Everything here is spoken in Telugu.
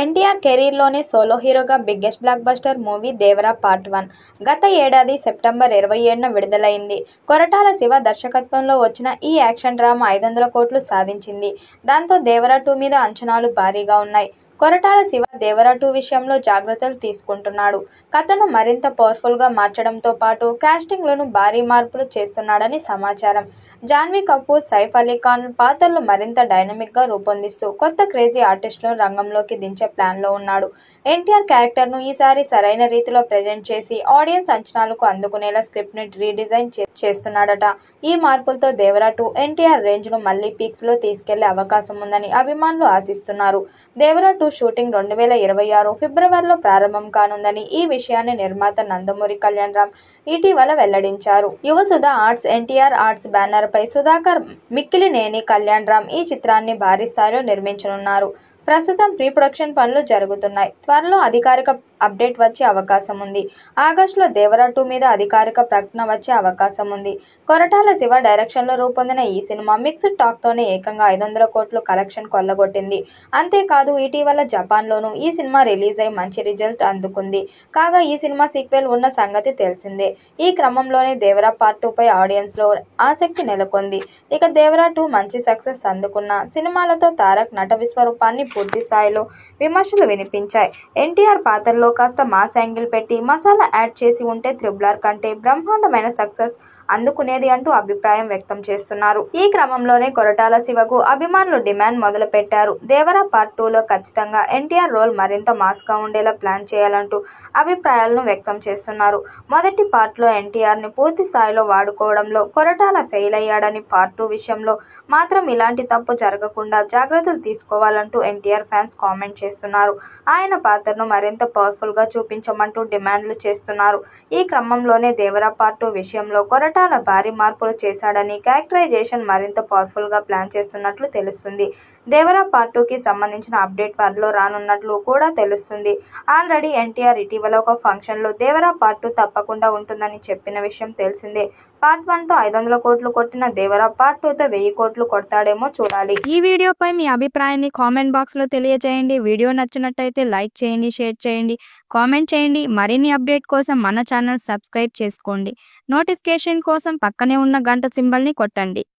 ఎన్టీఆర్ కెరీర్లోనే సోలో హీరోగా biggest block buster movie Devara part 1 గత ఏడాది సెప్టెంబర్ 27న విడుదలైంది. కొరటాల శివ దర్శకత్వంలో వచ్చిన ఈ యాక్షన్ డ్రామా 500 కోట్లు సాధించింది. దాంతో దేవరా 2 మీద అంచనాలు భారీగా ఉన్నాయి. కొరటాల శివ దేవరా 2 విషయంలో జాగ్రత్తలు తీసుకుంటున్నాడు. కథను మరింత పవర్ఫుల్గా మార్చడంతో పాటు కాస్టింగ్లోనూ భారీ మార్పులు చేస్తున్నాడని సమాచారం. జాన్వీ కపూర్, సైఫ్ అలీ ఖాన్ పాత్రలు మరింత డైనమిక్గా రూపొందిస్తూ కొత్త క్రేజీ ఆర్టిస్టులను రంగంలోకి దించే ప్లాన్లో ఉన్నాడు. ఎన్టీఆర్ క్యారెక్టర్ను ఈసారి సరైన రీతిలో ప్రెజెంట్ చేసి ఆడియన్స్ అంచనాలకు అందుకునేలా స్క్రిప్ట్ని రీడిజైన్ చేస్తున్నాడట. ఈ మార్పులతో దేవరా 2 ఎన్టీఆర్ రేంజ్ను మళ్లీ పీక్స్లో తీసుకెళ్లే అవకాశం ఉందని అభిమానులు ఆశిస్తున్నారు. దేవరా 2 షూటింగ్ 2026 ఫిబ్రవరిలో ప్రారంభం కానుందని ఈ విషయాన్ని నిర్మాత నందమూరి కళ్యాణరామ్ ఇటీవల వెల్లడించారు. Yuvasudha Arts, NTR Arts banner పై సుధాకర్, మిక్కిలినేని కళ్యాణరామ్ ఈ చిత్రాన్ని భారీ స్థాయిలో నిర్మించనున్నారు. ప్రస్తుతం ప్రీ ప్రొడక్షన్ పనులు జరుగుతున్నాయి. త్వరలో అధికారిక అప్డేట్ వచ్చే అవకాశం ఉంది. ఆగస్టులో దేవరా 2 మీద అధికారిక ప్రకటన వచ్చే అవకాశం ఉంది. కొరటాల శివ డైరెక్షన్లో రూపొందిన ఈ సినిమా మిక్స్డ్ టాక్తోనే ఏకంగా 500 కోట్లు కలెక్షన్ కొల్లగొట్టింది. అంతేకాదు ఇటీవల జపాన్లోనూ ఈ సినిమా రిలీజ్ అయి మంచి రిజల్ట్ అందుకుంది. కాగా ఈ సినిమా సీక్వెల్ ఉన్న సంగతి తెలిసిందే. ఈ క్రమంలోనే దేవరా పార్ట్ 2 పై ఆడియన్స్లో ఆసక్తి నెలకొంది. ఇక దేవరా 2 మంచి సక్సెస్ అందుకున్న సినిమాలతో తారక్ నట విశ్వరూపాన్ని పూర్తి స్థాయిలో విమర్శలు వినిపించాయి. ఎన్టీఆర్ పాత్రలో కాస్త మాస్ యాంగిల్ పెట్టి మసాలా యాడ్ చేసి ఉంటే త్రిబుల్ కంటే బ్రహ్మాండమైన సక్సెస్ అందుకునేది అంటూ అభిప్రాయం వ్యక్తం చేస్తున్నారు. ఈ క్రమంలోనే కొరటాల శివకు అభిమానులు డిమాండ్ మొదలు పెట్టారు. దేవరా పార్ట్ 2లో ఖచ్చితంగా ఎన్టీఆర్ రోల్ మరింత మాస్గా ఉండేలా ప్లాన్ చేయాలంటూ అభిప్రాయాలను వ్యక్తం చేస్తున్నారు. మొదటి పార్ట్లో ఎన్టీఆర్ని పూర్తి స్థాయిలో వాడుకోవడంలో కొరటాల ఫెయిల్ అయ్యాడని, పార్ట్ 2 విషయంలో మాత్రం ఇలాంటి తప్పు జరగకుండా జాగ్రత్తలు తీసుకోవాలంటూ ఎన్టీఆర్ ఫ్యాన్స్ కామెంట్ చేస్తున్నారు. ఆయన పాత్రను మరింత పవర్ఫుల్గా చూపించమంటూ డిమాండ్లు చేస్తున్నారు. ఈ క్రమంలోనే దేవరా పార్ట్ 2 విషయంలో కొరటాల భారీ మార్పులు చేశాడని, క్యారెక్టరైజేషన్ మరింత పవర్ఫుల్గా ప్లాన్ చేస్తున్నట్లు తెలుస్తుంది. దేవరా పార్ట్ 2కి సంబంధించిన అప్డేట్ త్వరలో రానున్నట్లు కూడా తెలుస్తుంది. ఆల్రెడీ ఎన్టీఆర్ ఇటీవల ఒక ఫంక్షన్లో దేవరా పార్ట్ 2 తప్పకుండా ఉంటుందని చెప్పిన విషయం తెలిసిందే. పార్ట్ 1తో 500 కోట్లు కొట్టిన దేవరా పార్ట్ 2తో 1000 కోట్లు కొడతాడేమో చూడాలి. ఈ వీడియోపై మీ అభిప్రాయాన్ని కామెంట్ బాక్స్లో తెలియజేయండి. వీడియో నచ్చినట్టయితే లైక్ చేయండి, షేర్ చేయండి, కామెంట్ చేయండి. మరిన్ని అప్డేట్ కోసం మన ఛానల్ సబ్స్క్రైబ్ చేసుకోండి. నోటిఫికేషన్ కోసం పక్కనే ఉన్న గంట సింబల్ని కొట్టండి.